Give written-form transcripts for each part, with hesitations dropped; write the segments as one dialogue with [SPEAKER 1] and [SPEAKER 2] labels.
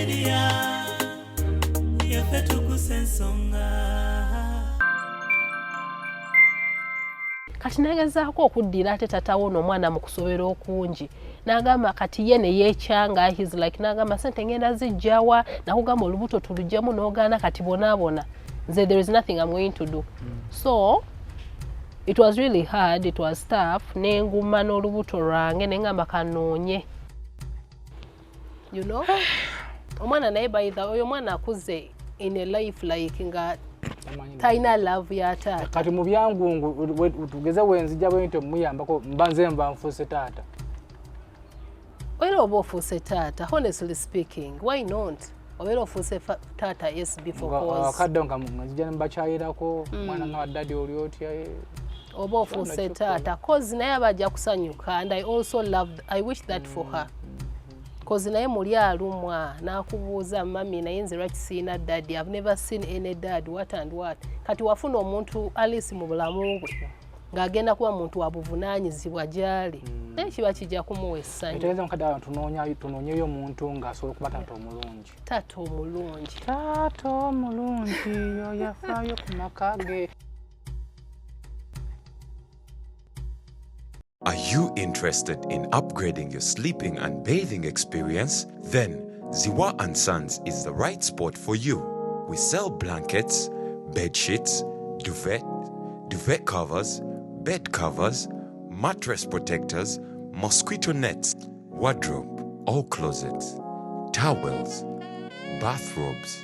[SPEAKER 1] Media, yaffe Tuggussa Enssonga.
[SPEAKER 2] Kati nagezaako okuddira ate tatawo omwana mu kusobera okungi n'agamba kati ye ne yeekyanga he's like n'agamba sente ngenda zijjawa nakugamba olubuto tuluggyemu n'ogaana kati bonaabona nze there is nothing I'm going to do. So it was really hard, it was tough. Nenguma n'olubuto lwange nengamba kanoonye, you know. Omwana naye by the way omwana akuze in a life like nga taina love ya taata.
[SPEAKER 3] Kati mu byangu tugeze wenzija bwento muyambako mbanze mba nfuse taata.
[SPEAKER 2] Oera oba ofuuse taata, honestly speaking, why not? Oera ofuuse taata SB4 cause.
[SPEAKER 3] Akadde nga nzija mbakyayirako mwana nga daddy oli otya
[SPEAKER 2] oba ofuuse taata cause naye abajja kusanyuka, and I wish that for her. Cause naye muli alumwa n'akubuuza mami naye nze lwaki siina daddy, I've never seen any dad, what and what. Kati wafuna omuntu alisi mu bulamu bwe ng'agenda kuba muntu wa buvunaanyizibwa gy'ali naye kiba kijja kumuwa essanyu.
[SPEAKER 3] Etegeeza mukadde abantu tunoonyeyo omuntu ng'asobola okuba taata omulungi.
[SPEAKER 2] Taata omulungi.
[SPEAKER 3] Taata omulungi yo yafaayo ku maka ge.
[SPEAKER 4] Are you interested in upgrading your sleeping and bathing experience? Then Ziwa & Sons is the right spot for you. We sell blankets, bed sheets, duvet covers, bed covers, mattress protectors, mosquito nets, wardrobe, all closets, towels, bathrobes,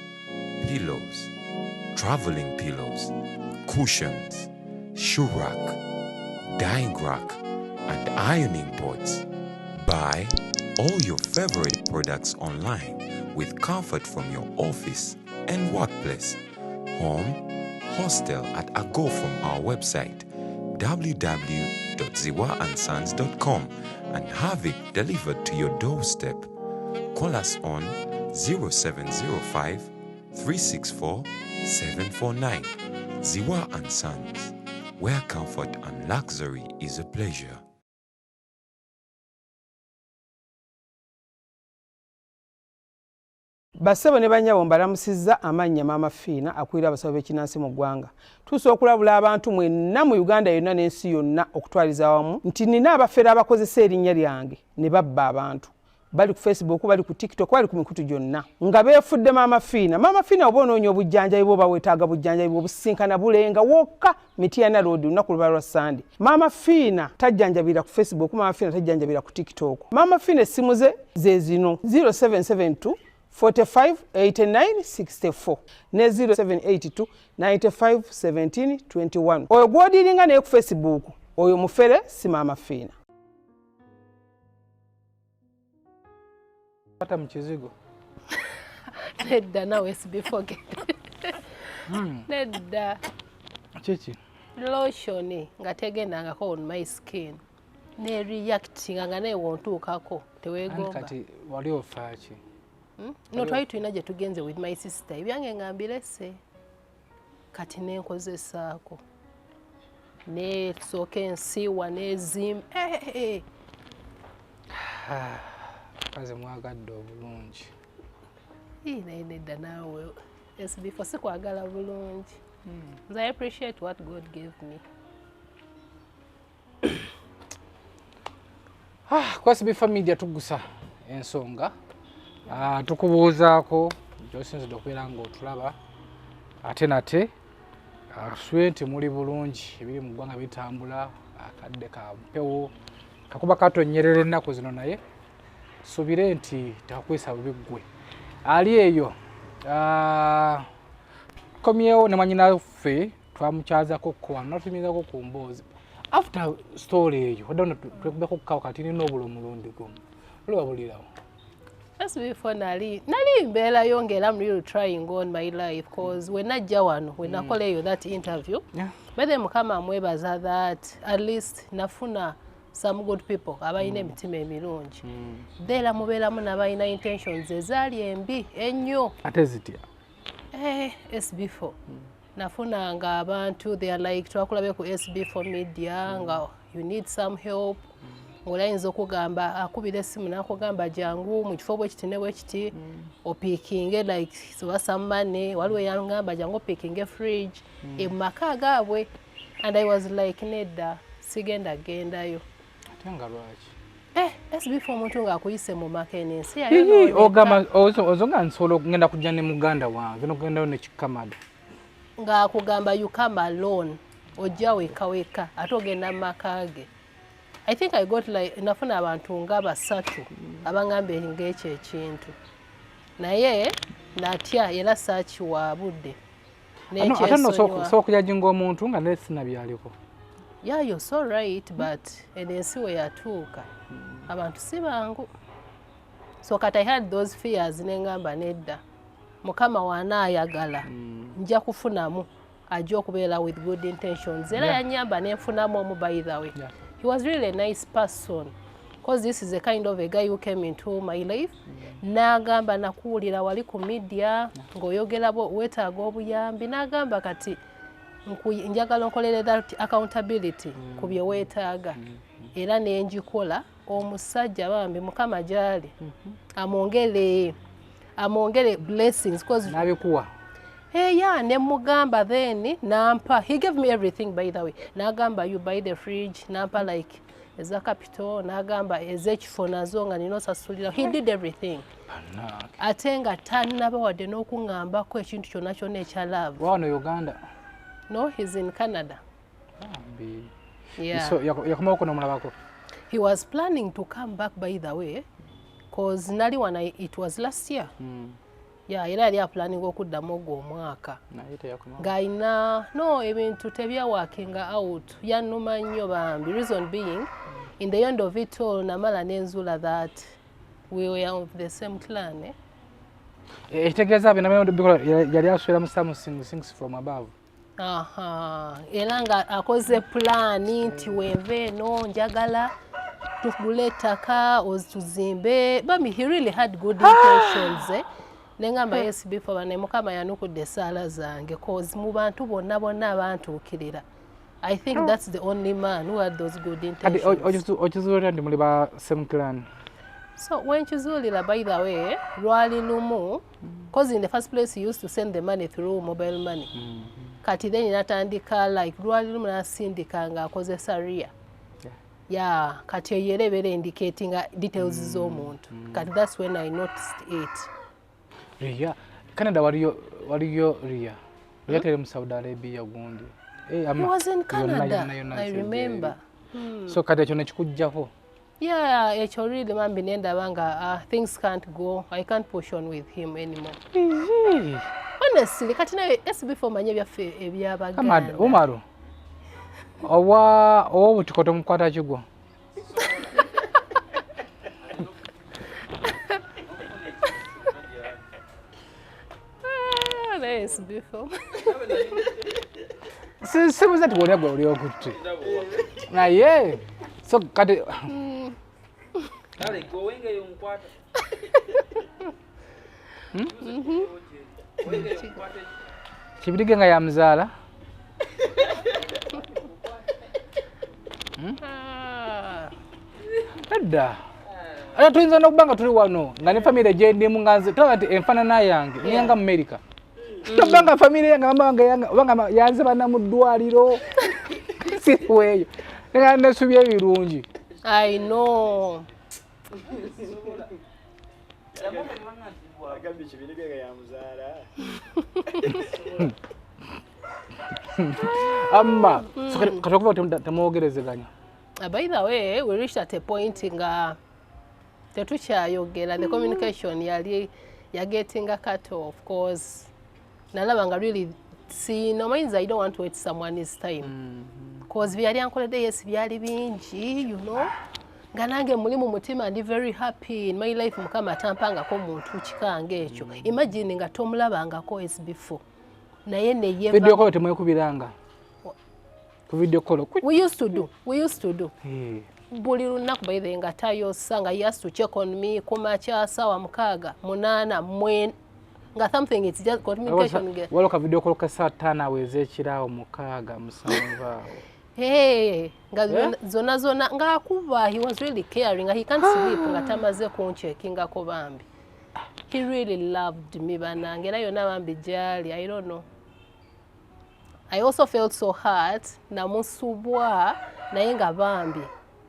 [SPEAKER 4] pillows, traveling pillows, cushions, shoe rack, dyeing rack, and ironing boards. Buy all your favorite products online with comfort from your office and workplace, home, hostel at a go from our website www.ziwaansons.com and have it delivered to your doorstep. Call us on 0705 364 749. Ziwa & Sons, where comfort and luxury is a pleasure.
[SPEAKER 5] Basebo ne banyabo mbalamusizza amannya Maama Fiina akulira abasawo b'ekinnansi mu ggwanga. Tuusa okulabula abantu mwenna mu Uganda yonna n'ensi yonna okutwaliza awamu nti nina abafere abakozesa erinnya lyange ne babba abantu. Bali ku Facebook, bali ku TikTok, bali ku mikutu gyonna. Nga beefudde Maama Fiina. Maama Fiina oba onoonya obujjanjabi bwo bawetaaga bujjanjabi obusinkana bulenga wokka Mityana Road lunaku luba lwa Sunday. Maama Fiina tajjanjabira ku Facebook, Maama Fiina tajjanjabira ku TikTok. Maama Fiina essimu ze zino 0772 45 89 64 ne 0782 95 17 21. Oyo gwodiringa naye ku Facebook oyo mufere si Maama Fiina.
[SPEAKER 3] Pata mchizigo.
[SPEAKER 2] Nedda nawe SB4 nedda.
[SPEAKER 3] Chichi.
[SPEAKER 2] Lotion nga tegendangako on my skin. Ne reacting nga naye wontuukako teweegomba.
[SPEAKER 3] Kati wali ofaaki.
[SPEAKER 2] No twali tulina gye tugenze with my sister ebyange ngambirese kati nenkozesaako nesooka ensiiwa nezim
[SPEAKER 3] kaze mwagadde obulungi
[SPEAKER 2] naye nedda naawe SB4 sikwagala bulungi. I appreciate what God gave me.
[SPEAKER 3] Kwa SB4 Media Tuggussa Enssonga tukubuuzaako kyosinzidde okubeera ng'otulaba ate nate tusuubire nti muli bulungi ebiri mu ggwanga bitambula akadde ka mpewo kakuba katonyerera ennaku zino naye tusuubire nti tekakwisa bubi ggwe ali eyo komyewo ne mwanyinaffe twamukyazako kkowa natumirizako ku mboozi after story eyo wadde twekubeko kukawo kati nina obula omulundi gumu olwabulirawo.
[SPEAKER 2] SB4 nali mbeerayo ng'era I'm really trying on my life cause when najja wano when nakola eyo that interview bethe Mukama amwebaza that at least nafuna some good people abalina emitima emirungi. Era mubeeramu n'abalina intentions ezaali embi ennyo.
[SPEAKER 3] Ate zitya?
[SPEAKER 2] SB4 nafuna nga abantu they are like twakulabe ku SB4 Media nga you need some help ng'olayinza okugamba akubira essimu n'akugamba jangu mu kifo bwe kiti ne bwe kiti opiikinge like oba sammane waliwo yangamba jangu opiikinge fridge mu maka gaabwe and I was like nedda sigenda gendayo
[SPEAKER 3] ate nga lwaki
[SPEAKER 2] SB4 omuntu ng'akuyise mu maka enensi
[SPEAKER 3] ogamba ozonga nsobola okugenda kujja ne muganda wange nokugendayo ne kikamada
[SPEAKER 2] ng'akugamba you come alone ojja weka ate ogenda mu maka ge I think I got like nafuna abantu nga basatu abangambye ng'ekyo ekintu naye natya era saakiwa budde
[SPEAKER 3] ate nosobola okujajinga omuntu nga nesina byaliko
[SPEAKER 2] you're so right but enensi we yatuuka abantu si bangu so kati I had those fears nengamba nedda mukama wanaayagala nja kufunamu ajja okubeera with good intentions era yanyamba nenfunamu omu by the way he was really a nice person because this is a kind of a guy who came into my life n'agamba nakuwulira wali ku media ng'oyogera weetaaga obuyambi n'agamba kati njagala nkolere that accountability ku bye weetaaga era nenjikola omusajja bambi mukama gyali amwongere blessings cause
[SPEAKER 3] nabikuwa
[SPEAKER 2] ne mugamba then nampa he gave me everything by the way n'agamba you buy the fridge nampa like eza capital n'agamba ezekifo nazo nga nina osasulira he did everything ate nga tannaba wadde n'okuŋŋambako ekintu kyonna kyonna ekya love
[SPEAKER 3] wano Uganda
[SPEAKER 2] no he's in Canada
[SPEAKER 3] so yakomako nomulabako
[SPEAKER 2] he was planning to come back by the way cause nali when it was last year era yali aplanning okuddamu ogwo omwaka ng'alina ebintu tebyawakinga out yannuma nnyo bambi reason being in the end of it all namala nenzula that we were of the same clan
[SPEAKER 3] ekitegeeza yali aswera mu something things from above
[SPEAKER 2] era nga akoze pulaani nti wenva eno njagala tugule ettaka tuzimbe bambi he really had good intentions nengamba SB4 bane mukama yanukudde essaala zange cause mu bantu bonna abantuukirira I think that's the only man who had those good intentions
[SPEAKER 3] okizuulira ndi muli ba same clan
[SPEAKER 2] so when kizuulira by the way lwali lumu cause in the first place he used to send the money through mobile money kati then natandika like lwali lumu nasindika nga akozesa ria kati eyerebera indicating details z'omuntu kati that's when I noticed it
[SPEAKER 3] Ria Canada waliyo Ria yatere mu Saudi Arabia gundi
[SPEAKER 2] he was in Canada I remember
[SPEAKER 3] so kati ekyo nekikujjako
[SPEAKER 2] ekyo really mambi nendaba nga things can't go I can't push on with him anymore honestly kati naye SB4 manye byaffe ebyabaganda
[SPEAKER 3] Umaru owa butikoto mukwata kigwo
[SPEAKER 2] SB4
[SPEAKER 3] sibuza ti bwolya gwoli okutte naye so kati kibirige nga yamuzaala edda ate tuyinza n'okuba nga tuli wano nga ne famire gyendimu nga nze tulaba nti enfaanana yange niyanga mu America tobanga famire yange obanga yanze bana mu ddwaliro siweeyo nga nesubye ebirungi
[SPEAKER 2] I know
[SPEAKER 3] amma kati okuba temwogerezeganya
[SPEAKER 2] by the way we reached at a point nga tetukyayogera the communication yali getting a cut off cause nalaba nga really no means I don't want to waste someone's time cause byali ankoledde yes byali bingi you know nga nange muli mu mutima ndi very happy in my life mukama atampangako muntu kikange ekyo imagine nga tomulabangako SB4 naye neye
[SPEAKER 3] video call temwekubiranga ku video call
[SPEAKER 2] we used to do buli lunaku by the nga tayosa nga he has to check on me kumakya sawa mukaaga munana mwen nga something it's just communication
[SPEAKER 3] waloka video call ka saa 5 aweze ekirawo mukaaga musanva
[SPEAKER 2] Hey, zona nga kuba he was really caring. He can't sleep nga tamaze kunchekinga ko bambi. He really loved me banange na yona bambi jali. I don't know. I also felt so hurt na musubwa naye nga bambi.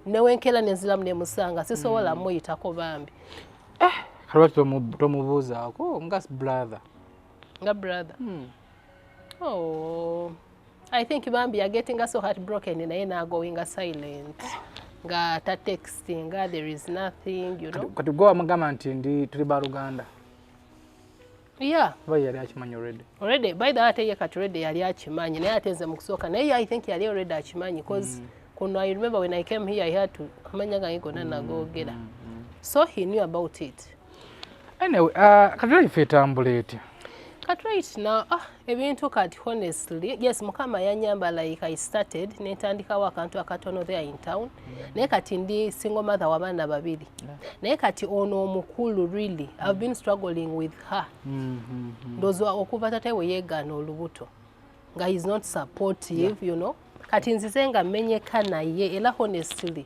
[SPEAKER 2] Newenkela nezilamu ne musanga sisobola muyitako bambi.
[SPEAKER 3] Kalwa tomubuuza ko nga brother.
[SPEAKER 2] Nga brother. Oh. I think bambi are getting so heartbroken naye na going silent. Nga ta texting, there is nothing, you know.
[SPEAKER 3] Kati go amagama nti ndi tuli ba Luganda.
[SPEAKER 2] Yeah.
[SPEAKER 3] Ba yali akimanyi already.
[SPEAKER 2] Already by the way ye kati already yali akimanyi naye ateze mu kusoka naye I think yali already akimanyi because kuno I remember when I came here I had to amanya gange gonna nagogera. So he knew about it.
[SPEAKER 3] Anyway, kati ifetambulete.
[SPEAKER 2] Cut right now, ebintu kati honestly, yes, mukama yanyamba like I started, netandikawo akantu akatono there in town. Naye kati ndi single mother w'abaana babiri. Naye kati ono omukulu really, I've been struggling with her. Ndozo okuva tate we yeegana olubuto. Nga he's not supportive, you know. Kati nzize nga menyeka naye era honestly,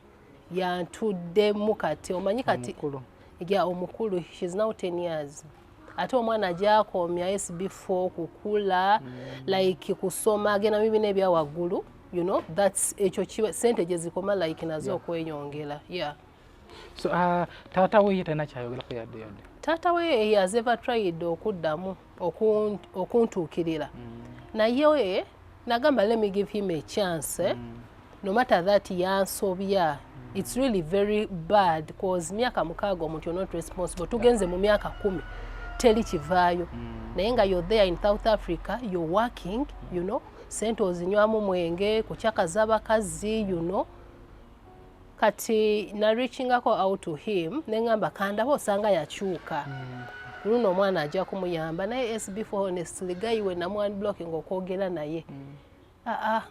[SPEAKER 2] yantuddemu kati omanyi kati omukulu, she's now 10 years. Ate omwana ajakomya SB4 kukula like kusoma agena bibi nebya waggulu, you know, that's echo chiwe sente je zikoma like nazo okwenyongera. Yeah.
[SPEAKER 3] So tata we yetana kyayogera ko yadde.
[SPEAKER 2] Tata we he has ever tried okuddamu okuntuukirira. Naye we nagamba let me give him a chance. No matter that yansobya, it's really very bad because myaka mukago omuntu you're not responsible. Tugenze mu myaka 10. Teli kivaayo. Naye nga you're there in South Africa, you're working, you know, sente ozinywamu mwenge, kuchakaza abakazi, you know. Kati na reaching out to him, nengamba kanda osanga yakyuka. Luno omwana ajja kumuyamba naye SB4 honestly gayiwe na mu unblocking okwogera naye.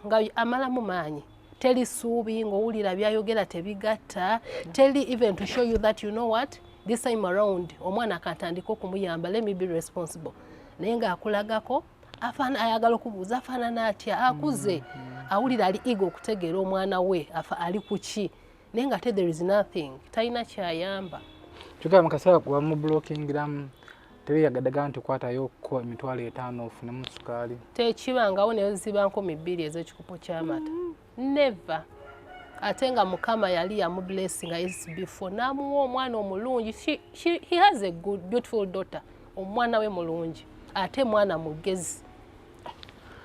[SPEAKER 2] Nga amala mu maanyi. Teli suubi ng'owulira byayogera tebigatta. Teli even to show you that you know what? This time around, omwana akatandika okumuyamba, let me be responsible. Naye nga akulagako, ayagala okubuuza afaanana atya, akuze. Awulira ali ego okutegeera omwana we, ali kuki. Naye nga there is nothing, talina kyayamba.
[SPEAKER 3] Kyokka mukasa wamublockingiramu, teyagaddaga nti kwatayo ko emitwalo 5 ofunemu sukaali.
[SPEAKER 2] Tekibangawo ne ziba 2,000 ez'ekikopo ky'amata. Never. Atenga mukama yali ya mu blessing SB4 namuwa omwana omulungi. He has a good beautiful daughter. Omwana we mulungi. Ate mwana mugezi.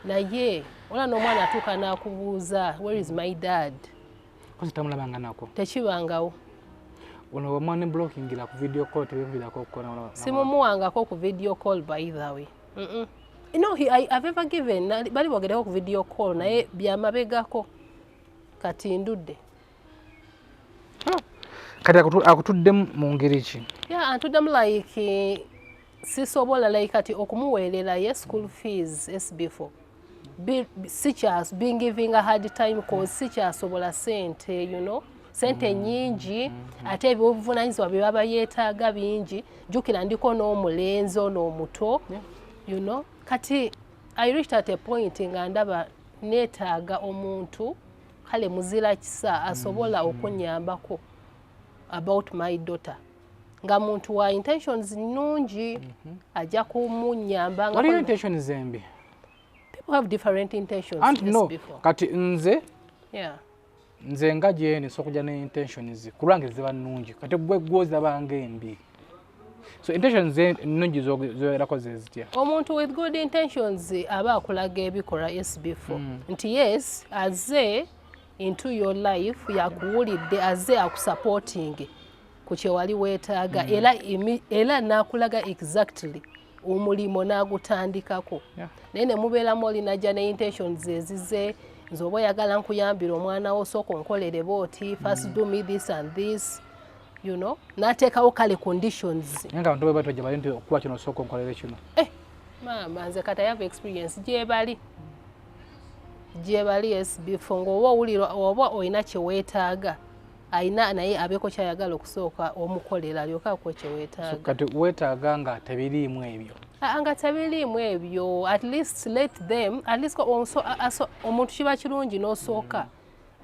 [SPEAKER 2] Naye ola n'omwana atuuka n'akubuuza where is my dad?
[SPEAKER 3] Kozi tamulabanga nako.
[SPEAKER 2] Tekibangawo.
[SPEAKER 3] Ono omwana blockingira ku video call tebivirako okukola.
[SPEAKER 2] Simumuwangako ku video call by the way. You know, I've ever given bali bogerako ku video call naye byamabegako. Kati ndudde.
[SPEAKER 3] Kati akutudde mu ngeri ki?
[SPEAKER 2] Yeah, antuddemu like sisobola like kati okumuweerera ye school fees SB4. Sichas being giving a hard time cause sichasobola sente, you know. Sente nyingi ate ebivunanyizibwa bye baba yeetaaga bingi. Jukira ndiko n'omulenzo n'omuto, you know. Kati I reached at a point nga ndaba neetaaga omuntu kale muzira kisa asobola okunyambako about my daughter. Nga muntu wa intentions nungi ajja kumunyamba nga.
[SPEAKER 3] What are intentions zembi?
[SPEAKER 2] People have different intentions.
[SPEAKER 3] And no,
[SPEAKER 2] before.
[SPEAKER 3] Kati nze
[SPEAKER 2] nze
[SPEAKER 3] nga jeni sokujja ne intentions kulwange ziba nungi. Kati gwe gwoza bange embi. So intentions nungi zoerako zezitya.
[SPEAKER 2] Omuntu with good intentions aba akulaga ebikola SB4. Nti yes, aze into your life yakuwulidde aze akusupporting ku kye wali weetaaga era nakulaga exactly omulimo nagutandikako. Naye ne mubeeramu olinajja ne intentions ezize nze oba oyagala nkuyambira omwana wo sooka onkolere booti first do me this and this, you know, nateekawo kale conditions.
[SPEAKER 3] Nga abantu bwe batojja bali nti okuba kino sooka onkolere kino.
[SPEAKER 2] Maama nze kati I have experience gyebali SB4 ng'oba owulira oba olina kye weetaaga ayina naye abeeko kyayagala okusooka omukolera alyoka akuwe kye weetaaga.
[SPEAKER 3] Kati weetaaga nga tebiriimu ebyo.
[SPEAKER 2] Anga tabirimu ebyo, at least let them, at least omuntu kiba kirungi n'osooka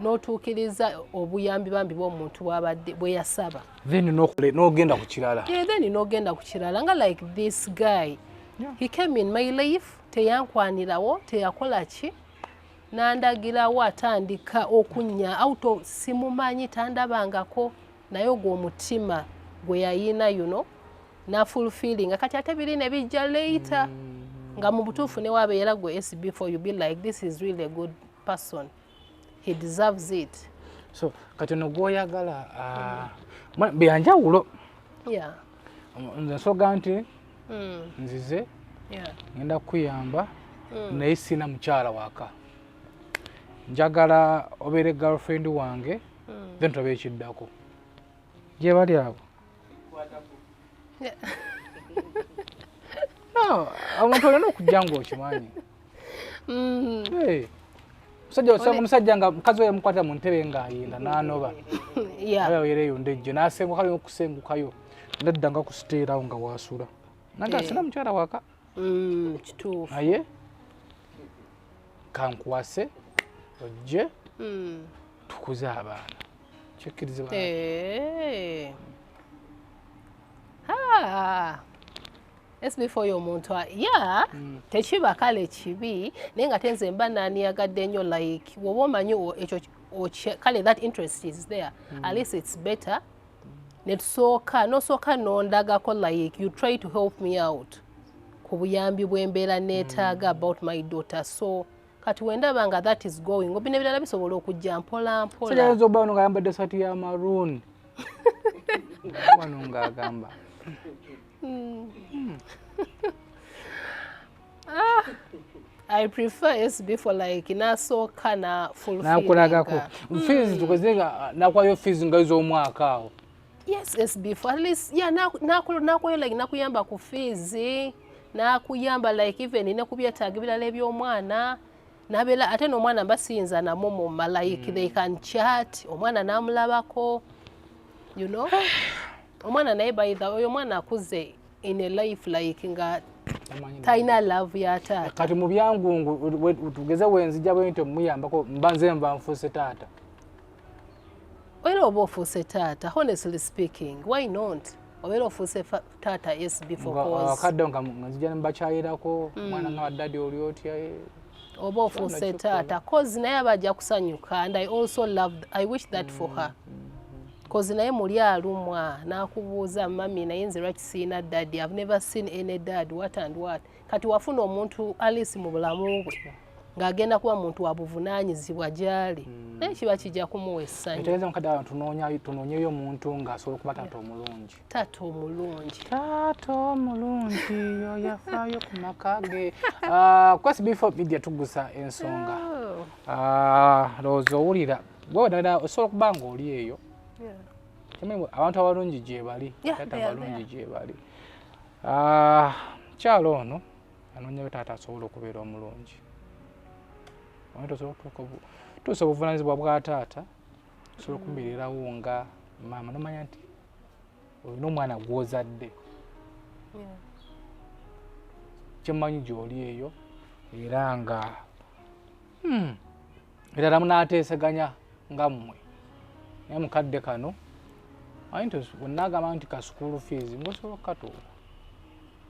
[SPEAKER 2] n'otuukiriza obuyambi bambi bw'omuntu bwe yasaba.
[SPEAKER 3] Then n'ogenda ku kirala.
[SPEAKER 2] Yeah, then n'ogenda ku kirala. Nga like this guy, he came in my life, teyankwanirawo, teyakola ki, n'andagirawo atandika okunnya, auto simumanyi tandabangako, naye gw'omutima gwe yayina, you know, na fulfilling. Kati ate biri ne bijja later. Nga mu butuufu ne wabeera gwe SB4, you be like, this is really a good person. He deserves it.
[SPEAKER 3] So, kati no gwoyagala, byanjawulo.
[SPEAKER 2] Yeah.
[SPEAKER 3] Nze nsoga nti, nzize, ngenda kuyamba, naye sina mukyala waka. Njagala obeere girlfriend wange, then tobe ekiddako. Gye bali abo? No, omuntu olina okujja ng'okimanyi. Omusajja nga mukazi we yamukwata mu ntebe ng'ayinda n'anoba. Ayo yereyonda ejjo n'asengukayo n'okusengukayo. Ndadda nga kusiteerawo nga waasula. Naga sina mukyala waka.
[SPEAKER 2] Kituufu.
[SPEAKER 3] Aye kankwase ojje tukuze abaana. Kyekkiriza baana.
[SPEAKER 2] SB4 y'omuntu tekiba kale kibi naye nga tenze mba naaniyagadde nnyo like woba omanyi ekyo kale that interest is there at least it's better nosooka nondagako like you try to help me out ku buyambi bw'embeera neetaaga about my daughter, so kati wendaba nga that is going obina ebirala bisobola okujja mpola mpola.
[SPEAKER 3] Sajja zoba ono ngayambadde sati ya maroon wano ng'agamba
[SPEAKER 2] I prefer SB4 like nasooka na fulfilling.
[SPEAKER 3] Nakulagako. Fees tukozenga nakwayo fees nga ez'omwaka awo.
[SPEAKER 2] Yes, SB4 at least nakwayo like nakuyamba ku fees, nakuyamba like even nekubyetaaga ebirala eby'omwana. Nabela ate n'omwana mbasiyinza namo mu like they can chat, omwana namulabako, you know. Omwana naye by the way omwana akuze in a life like nga taina love ya taata.
[SPEAKER 3] Kati mu byangungu tugeze wenzija bwente muyambako mbanze mba nfuuse taata.
[SPEAKER 2] Obeera oba ofuuse taata, honestly speaking, why not? Obeera ofuuse taata SB4 cause.
[SPEAKER 3] Akadde nga nzija mbakyayirako mwana nga waddadi oli otya.
[SPEAKER 2] Oba ofuuse taata cause naye abajja kusanyuka and I wish that for her. Cause naye muli alumwa nakubuuza mami naye nze lwaki siina daddy, I've never seen any dad, what and what. Kati wafuna omuntu alisi mu bulamu bwe ng'agenda kuba muntu wa buvunaanyizibwa gy'ali naye kiba kijja kumuwa essanyu.
[SPEAKER 3] Etegeeza mukadde abantu tunoonyeyo omuntu ng'asobola okuba taata omulungi.
[SPEAKER 2] Taata omulungi.
[SPEAKER 3] Taata omulungi yo yafaayo ku maka ge. Ku SB4 Media Tuggussa Enssonga. Lowooza owulira gwe osobola okuba ng'oli eyo. Abantu abalungi gye bali. Taata abalungi gye bali. Kyalo ono anoonyeyo taata asobola okubeera omulungi. Tuusa obuvunaanyizibwa bwa taata osobola okubeererawo nga maama nomanya nti olina omwana gw'ozadde. Kyemmanyi gy'oli eyo era nga era munaateeseganya nga mmwe. Naye mukadde kano ayinti wenaagamba nti ka school fees ngosobola okukatoola.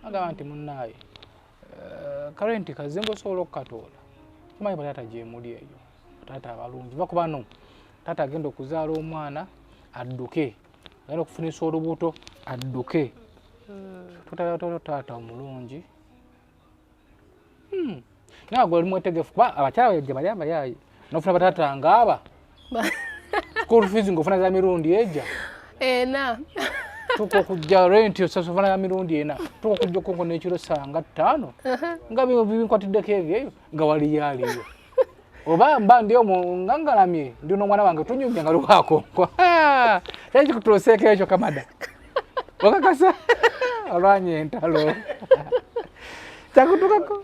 [SPEAKER 3] Nagamba nti munnaaye karenti kaze ngosobola okukatoola. Kimanyi bataata gye muli eyo bataata abalungi bakuba no taata agenda okuzaala omwana adduke, agenda okufunisa olubuto adduke. Taata omulungi naye gwe oli mwetegefu kuba abakyala gye bali abayaayi nofuna bataata ngaaba school fees ng'ofuna za mirundi ejja tuko okujja renti osasofuna ya mirundi ena tuko okujja okongo n'ekiro ssanga 5 nga binkwatiddeko ebyo nga wali yaaliyo oba mba ndi omwo nga ngalamye ndi n'omwana wange tunyumya nga lwakonko kyali kikutuuseeko ekyo kamada okakasa olwanya entalo kyakutukako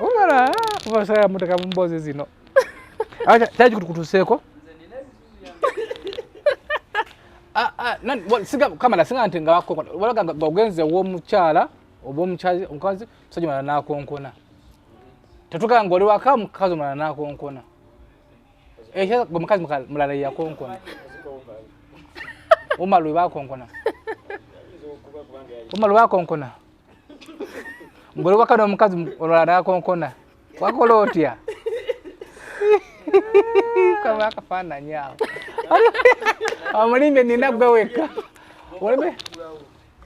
[SPEAKER 3] omala obasala muteka mu mboozi zino kyali kikutuuseeko kamala singa nti nga walaga nga ogenze w'omukyala oba omukazi musajja mulala nakonkona tetugaa ng'oli waka mukazi mulala nakonkona ekyo omukazi mulala yakonkona umalu bakonkona ng'oli waka n'omukazi mulala nakonkona wakola otya kama akafaananyi awo omulimbe nina gwe wekka oleme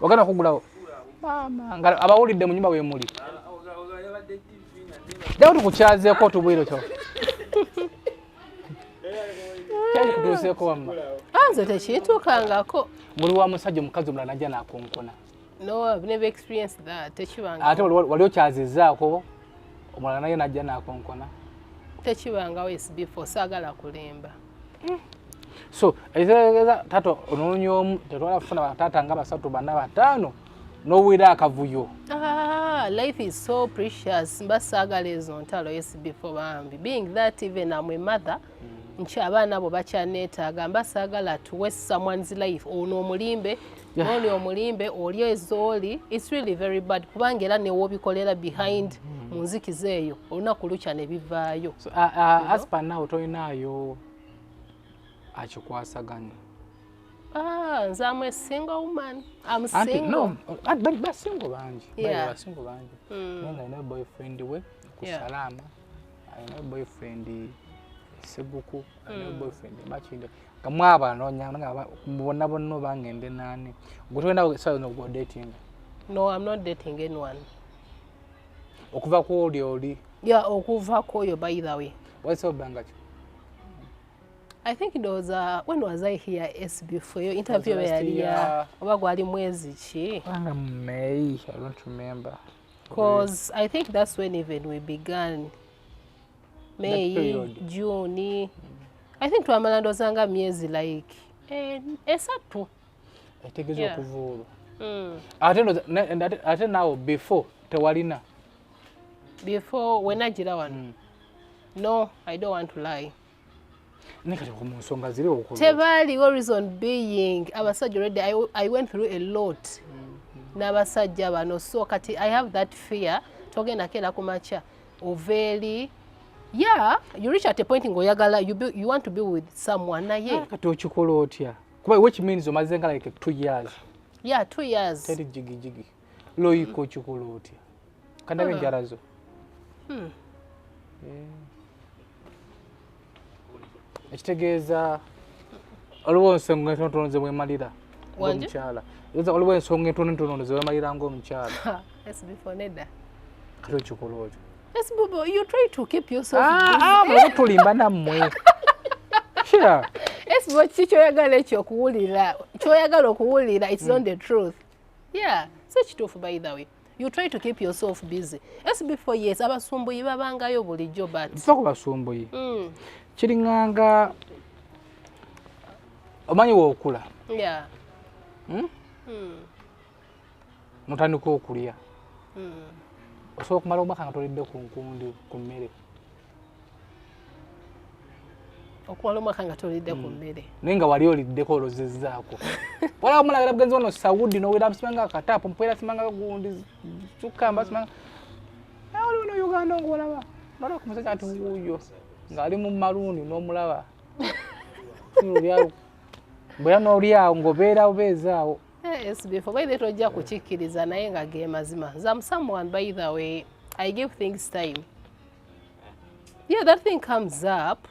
[SPEAKER 3] ogenda kugulawo maama nga abawulidde mu nyumba we muli jawo tukukyazeeko otubwire kyo kyali kutuuseeko wamma
[SPEAKER 2] nze tekituukangako
[SPEAKER 3] muli wa musajja omukazi omulala najja nakonkona
[SPEAKER 2] no I've never experienced that tekibanga
[SPEAKER 3] ate wali okyazizaako omulala naye najja nakonkona
[SPEAKER 2] tekibangawo SB4 saagala kulemba
[SPEAKER 3] so ekitegeza taata onoonya omu tetwala kufuna bataata nga 3 4 5 n'owulira akavuyo
[SPEAKER 2] life is so precious mba saagala ezo ntalo SB4 bambi being that even I'm a mother nki abaana abo bakyaneetaaga mba saagala to waste someone's life ono omulimbe noni omulimbe oli ezooli it's really very bad kubanga era newobikolera behind mu nzikiza eyo olunaku lukya ne bivaayo
[SPEAKER 3] aspa nawe tolinaayo akikwasaganya
[SPEAKER 2] nze I'm a single woman I'm single
[SPEAKER 3] no basingo bangi basingo bangi naye nga alina boyfriend we ku salama alina boyfriend seguku alina boyfriend makinde nga mwaba nonya bonna bonna bangende nani gutwenda sayo no go dating
[SPEAKER 2] no I'm not dating anyone
[SPEAKER 3] okuva ku oli
[SPEAKER 2] okuva koyo by the way
[SPEAKER 3] what's up banga
[SPEAKER 2] I think it was when was I here SB4 your interview earlier oba gwali mwezi ki
[SPEAKER 3] banga May I don't remember
[SPEAKER 2] because I think that's when even we began May June I think twamala ndozanga myezi like esatu
[SPEAKER 3] etegezo okuvuulu ate nawo before tewalina
[SPEAKER 2] before when agira wano no I don't want to lie
[SPEAKER 3] nekati mu nsonga ziri okukola
[SPEAKER 2] tebaaliwo reason being abasajja already I went through a lot n'abasajja bano so kati I have that fear togenda kera kumacha overi you reach at a point ng'oyagala you want to be with someone naye
[SPEAKER 3] kati okikola otya kuba which means omazenga like 2 years
[SPEAKER 2] 2 years
[SPEAKER 3] teri jigijigi loyiko okikola otya kandabe enjala ekitegeeza oliwo ensonga entonotono ze mwemalira ng'omukyala oliwo ensonga entonotono ze wemalira ng'omukyala
[SPEAKER 2] SB4 nedda
[SPEAKER 3] kati okikola otya
[SPEAKER 2] SB4 you try to keep yourself busy
[SPEAKER 3] tulimba nammwe
[SPEAKER 2] SB4 ki kyoyagala kyoyagala okuwulira it's not the truth so kituufu by the way you try to keep yourself busy SB4 yes abasumbuyi babangayo bulijjo but
[SPEAKER 3] fa ku basumbuyi kiringanga omanyi wookula notandika okulya osobola okumala omwaka nga tolidde ku nkundi ku mmere
[SPEAKER 2] okumala omwaka nga tolidde ku mmere
[SPEAKER 3] naye nga wali oliddeko olozezzaako wala omulagala bugenzi wano sawudi nowera msimanga akataapu mpwera simanga gundi sukamba simanga oli wano Uganda ng'olaba nolaba ku musajja ati wuuyo ng'ali mu maluuni n'omulaba bwera n'olyawo ng'obeera obeezaawo
[SPEAKER 2] SB4 by the way tojja kukikkiriza naye nga ge mazima I'm someone by the way I give things time that thing comes up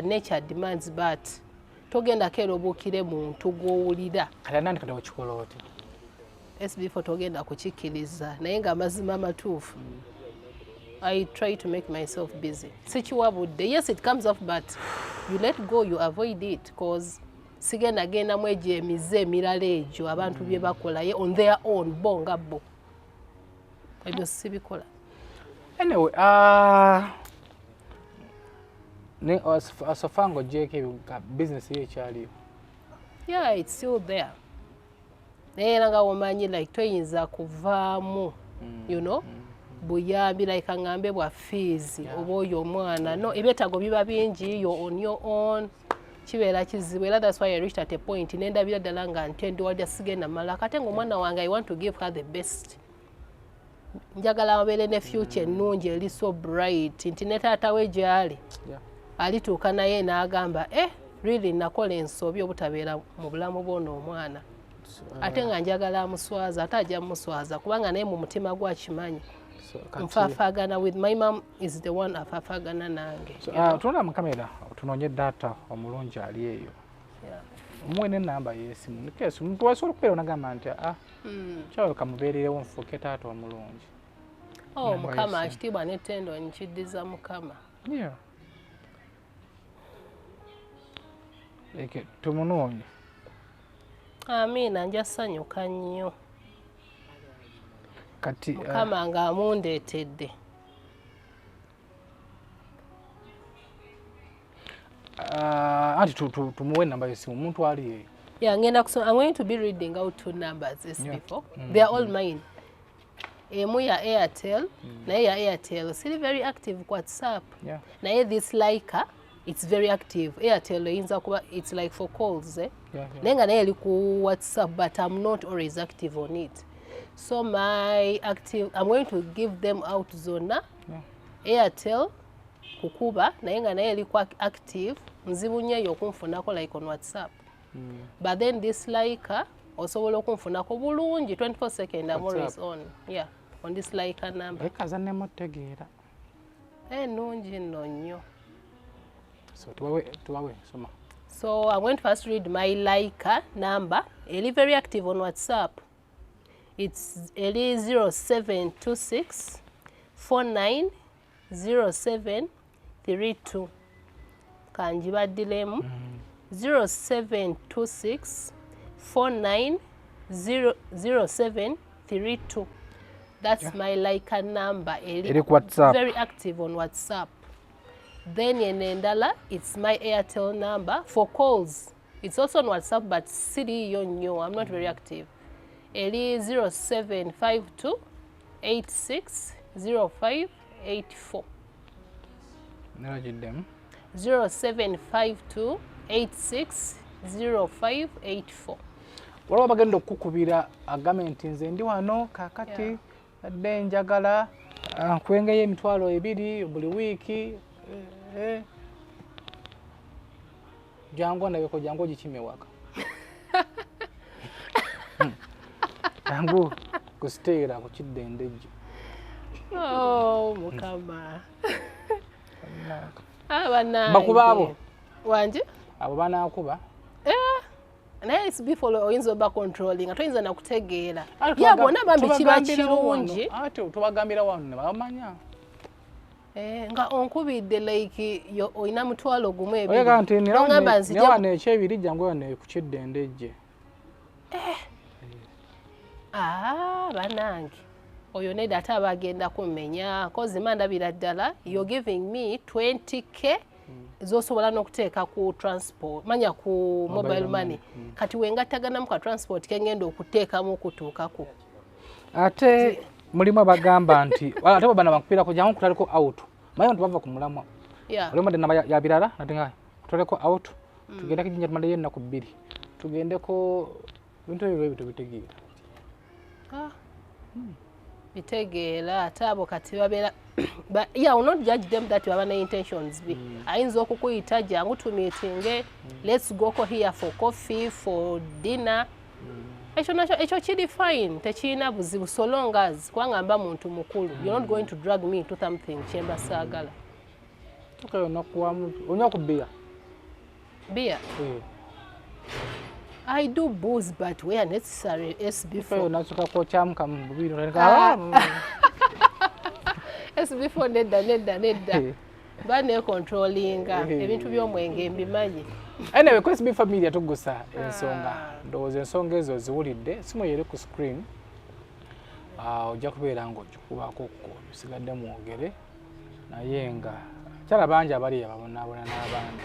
[SPEAKER 2] nature demands but togenda kera obuukire muntu gw'owulira
[SPEAKER 3] kati nandi kati okikola otya
[SPEAKER 2] SB4 togenda kukikkiriza naye nga amazima amatuufu I try to make myself busy sikiwabudde yes it comes up but you let go you avoid it because sigenda genda mu egyo emize emirala egyo abantu bye bakolaye on their own bo nga bo ebyo sibikola
[SPEAKER 3] anyway asofango jeke business ye ekyaliyo
[SPEAKER 2] it's still there naye era nga womanyi like toyinza kuvaamu you know buyambi like ngambe bwa fees oba oyo omwana no ebyetaago biba bingi you're on your own kibeera kizibu era that's why I reached at a point nendabira ddala nga ntendi wadya sigenda mala kate ng'omwana wange I want to give her the best njagala abeere ne future ennungi eri so bright nti ne taata we gyali alituuka naye n'agamba really nakola ensobi obutabeera mu bulamu bw'ono omwana ate nga njagala amuswaza ate ajja muswaza kubanga naye mu mutima gwakimanyi nfaafagana with my mom is the one afaafagana nange
[SPEAKER 3] tunula mu kamera tunoonye data omulungi ali eyo muwe n'ennamba y'essimu nikeesi omuntu wasobola okubeera onagamba nti kyalo kamubeererewo nfuuke taata omulungi
[SPEAKER 2] mukama ekitiibwa n'ettendo nkiddiza mukama
[SPEAKER 3] tumunoonye
[SPEAKER 2] amiina nja ssanyuka nnyo
[SPEAKER 3] kati
[SPEAKER 2] mukama ng'amundeetedde
[SPEAKER 3] anti tumuwe ennamba y'essimu omuntu ali eyo
[SPEAKER 2] ngenda kusoma. I'm going to be reading out 2 numbers SB4. They are all mine. Emu ya Airtel, naye ya Airtel still very active kwa WhatsApp. Naye this Laika, it's very active. Airtel oyinza kuba it's like for calls Nenga naye eri ku WhatsApp but I'm not always active on it. So my active, I'm going to give them out zona. Airtel kukuba naye nga naye eri kwa active nzibu nnyo okunfunako like on WhatsApp. But then this Laika osobola okunfunako bulungi 24 seconds I'm always on. On this Laika number.
[SPEAKER 3] Ekaza ne mutegeera.
[SPEAKER 2] Nungi nno nnyo.
[SPEAKER 3] So tuwawe soma.
[SPEAKER 2] So I'm going to first read my Laika number. Eri very active on WhatsApp. It's eri 0726 49 0732. Kanjibaddilemu 0726 49 0732. That's my Laika number.
[SPEAKER 3] Eri ku WhatsApp.
[SPEAKER 2] Very active on WhatsApp. Then yenendala, it's my Airtel number for calls. It's also on WhatsApp, but city yo I'm not very active. Eri 0752 86 0584.
[SPEAKER 3] Narajiddemu
[SPEAKER 2] 0752 86 0584.
[SPEAKER 3] waliwo bagenda okukubira agamenti nze ndi wano kakati adde njagala nkwengeyo emitwalo 2 buli wiiki jangu ndabeko jangu ogikimewaka jangu kusiteera ku kiddendejjo
[SPEAKER 2] mukama abanange
[SPEAKER 3] bakuba abo
[SPEAKER 2] wanje
[SPEAKER 3] abo banaakuba
[SPEAKER 2] naye SB4 oyinza oba controlling toyinza nakutegeera bonna bambi kiba kirungi
[SPEAKER 3] ate tubagambira wano ne bamanya
[SPEAKER 2] nga onkubidde like oyina mutwalo gumu
[SPEAKER 3] oyega nti newana ekyebiri jangu yone ku kiddendejje
[SPEAKER 2] banange oyo nedda ate abagenda kumenya kozi mandabira ddala you're giving me 20k zosobola n'okuteeka ku transport manya ku mobile money kati wengattaganamu ka transport kengenda okuteekamu okutuukako
[SPEAKER 3] ate mulimu abagamba nti ate babana bakupirako jangu kutaliko out mayo nti bava ku mulamwa olimo namba ya birala nati nga kutaliko out tugenda kijinja tumaleyo ennaku 2 tugendeko bintu ebyo bitegeera
[SPEAKER 2] bitegeera ate abo kati babeera but yeah, will not judge them that you have any intentions be ayinza okukuyita jangu to meeting let's go here for coffee for dinner ekyo kiri fine tekirina buzibu so long as kubanga mba muntu mukulu you're not going to drag me into something kyemba saagala
[SPEAKER 3] onywa ku beer
[SPEAKER 2] I do booze but where necessary SB4
[SPEAKER 3] nasuka ko chamka mbubiro
[SPEAKER 2] SB4 nedda bane controllinga ebintu by'omwenge mbimanyi
[SPEAKER 3] anyway kwa SB4 Media Tuggussa Enssonga ndowooza ensonga ezo ziwulidde simu yere ku screen ojja kubeera ng'okikubaako ko bisigadde mwogere naye nga kyala bangi abali ababonaabona n'abandi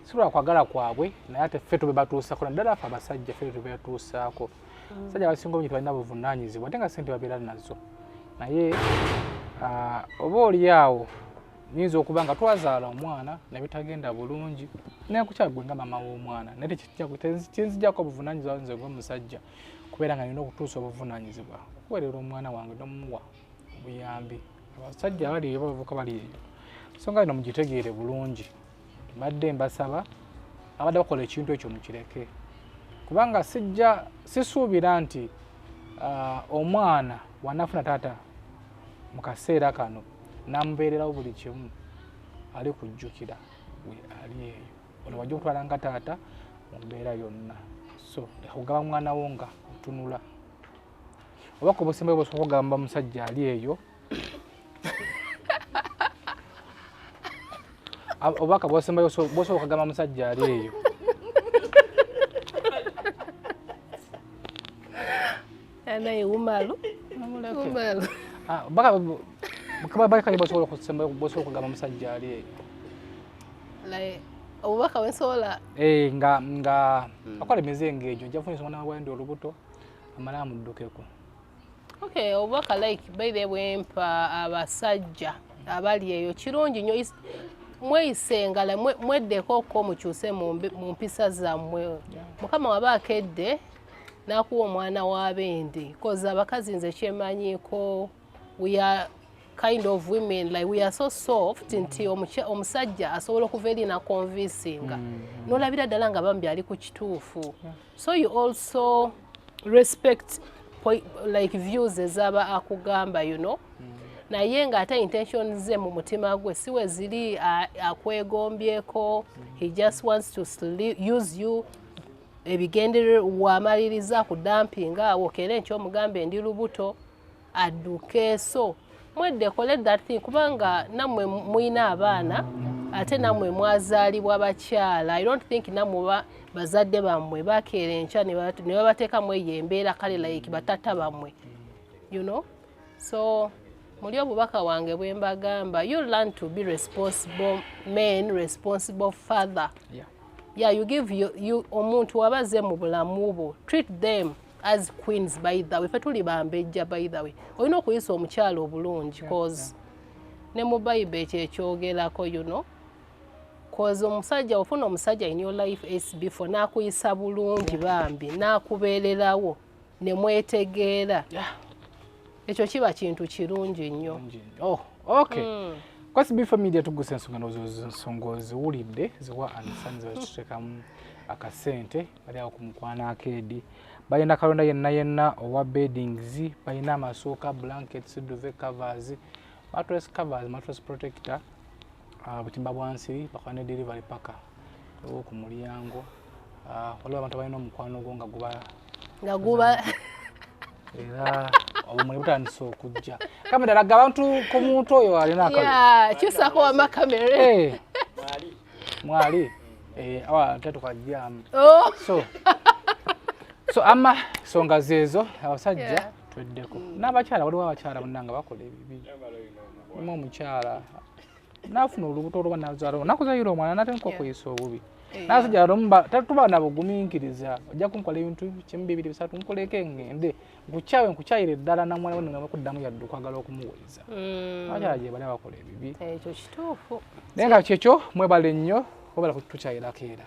[SPEAKER 3] sibula kwagala kwabwe naye ate ffe tube batuusako naddala ffe abasajja ffe tube batuusaako abasajja abasinga obungi tebalina buvunaanyizibwa ate nga ssente babeera nazo naye oba oli awo nyinza okuba nga twazaala omwana nebitagenda bulungi naye kukyagwe nga mama w'omwana naye kinzijjako obuvunaanyizibwa nze ng'omusajja kubeera nga nina okutuusa obuvunaanyizibwa kuweerera omwana wange nomuwa buyambi abasajja bali eyo bavuka bali eyo songa ino mugitegeere bulungi badde mbasaba abadde bakola ekintu ekyo mukireke kubanga sisuubira nti omwana wanafuna taata mu kaseera kano namubeererawo buli kimu ali kujjukira we ali eyo ono wajja okutwala nga taata mu mbeera yonna so okugaba mwana wo nga otunula obaka obusembayo bwosooka okugamba musajja ali eyo obaka bwosembayo bwosooka okugamba musajja ali eyo
[SPEAKER 2] anaye umalu
[SPEAKER 3] baka bwosooka okugamba musajja ali eyo
[SPEAKER 2] obubaka wensobola
[SPEAKER 3] nga akola emizengo egyo ojja kufunisa omwana wawandi olubuto amala amuddukeko.
[SPEAKER 2] Okay, obubaka like by the way mpa abasajja abali eyo kirungi nnyo mweyisengala mweddeko ko mukyuse mu mpisa zammwe mukama waba akedde n'akuwa omwana w'abende koza abakazi nze kyemanyiiko we are kind of women like we are so soft nti omusajja asobola okuva eri nakonvinsinga n'olabira ddala nga bambi ali ku kituufu so you also respect like views ezaba akugamba you know naye ng'ate intention ze mu mutima gwe si we ziri akwegombyeko he just wants to use you ebigendere wamaliriza ku dumping awo kera ekyomugambe ndi lubuto adduke so mweddeko let that thing kubanga namwe muyina abaana ate namwe mwazaalibwa bakyala I don't think namwe bazadde bammwe bakeera enkya ne babateekamu eyo embeera kale like batata bammwe you know so muli obubaka wange bwe mbagamba you learn to be responsible man responsible father yeah you give you omuntu wabaze mu bulamu bwo treat them as queens by the way fetuli bambejja by the way olina okuyisa omukyalo obulungi cause ne mu Bible ekyekyogerako you know cause omusajja ofuna omusajja in your life SB4 n'akuyisa bulungi bambi n'akubeererawo ne mwetegeera ekyo kiba kintu kirungi nnyo.
[SPEAKER 3] Oh, okay. Kwa SB4 Media Tuggussa Enssonga ensonga oziwulidde ziwa anisanze bakiteekamu akasente bali awo ku mukwana akeedi balina kalonda yenna owa beddings balina amasuuka blankets duvet covers mattress protector butimba bwansi bakwane delivery paka ku mulyango waliwo abantu balina omukwano gwo nga guba era obumuli butandise okujja kamera laga abantu ku muntu oyo alina
[SPEAKER 2] kyusako wamakamera
[SPEAKER 3] mwali awa tetukajjamu so ama songa zezo abasajja tweddeko n'abakyala waliwo abakyala bonna nga bakola ebibi mu omukyala nafuna olubuto olwo nazaalo nakuzayira omwana natenka okuyisa obubi nasajja tatuba nabugumiikiriza ojja kunkola ebintu kimu bibiri bisatu nkoleke ngende nkukyawe nkukyayira eddala namwana we ngakuddamu yadde okwagala okumuweza abakyala gye bali bakola ebibi
[SPEAKER 2] ekyo kituufu
[SPEAKER 3] naye nga kyekyo mwebale nnyo obala kutukyayirako era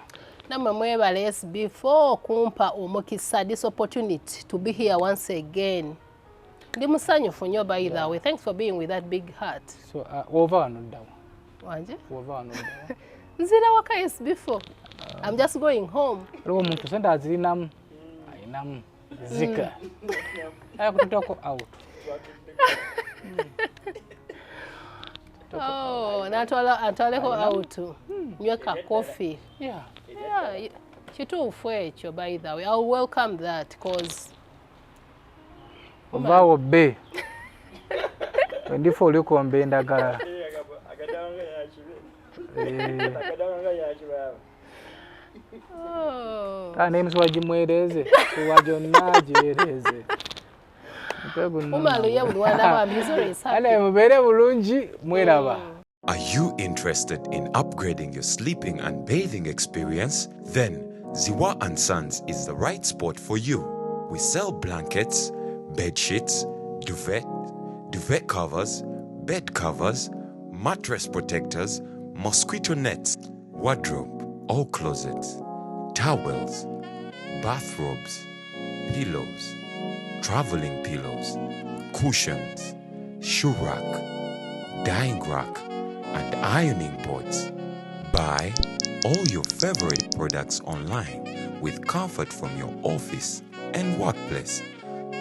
[SPEAKER 2] namwe mwebale SB4 kumpa omukisa this opportunity to be here once again ndi musanyufu nnyo by the way thanks for being with that big heart
[SPEAKER 3] so ova wano ddawa
[SPEAKER 2] wanje
[SPEAKER 3] ova wano ddawa
[SPEAKER 2] nzira waka SB4 I'm just going home
[SPEAKER 3] waliwo omuntu sente azirinamu ayinamu zika ayakututako out
[SPEAKER 2] atwaleko out nyweka coffee yeah kituufu ekyo by the way I'll welcome that cause
[SPEAKER 3] ovaawo bbe wendifa olikomba endagala n'emisu wagimwereze wajonna gyereze mubeere bulungi mweraba.
[SPEAKER 4] Are you interested in upgrading your sleeping and bathing experience? Then Ziwa & Sons is the right spot for you. We sell blankets, bed sheets, duvet covers, bed covers, mattress protectors, mosquito nets, wardrobe, all closets, towels, bathrobes, pillows, traveling pillows, cushions, shoe rack, dyeing rack, and ironing boards. Buy all your favorite products online with comfort from your office and workplace,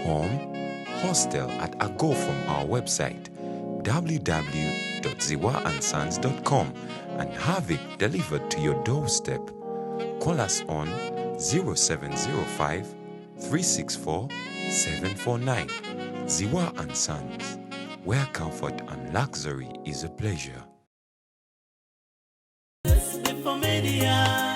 [SPEAKER 4] home, hostel at a go from our website www.ziwaansons.com and have it delivered to your doorstep. Call us on 0705 364 749. Ziwa and Sons, where comfort and luxury is a pleasure.
[SPEAKER 1] SB4 Media.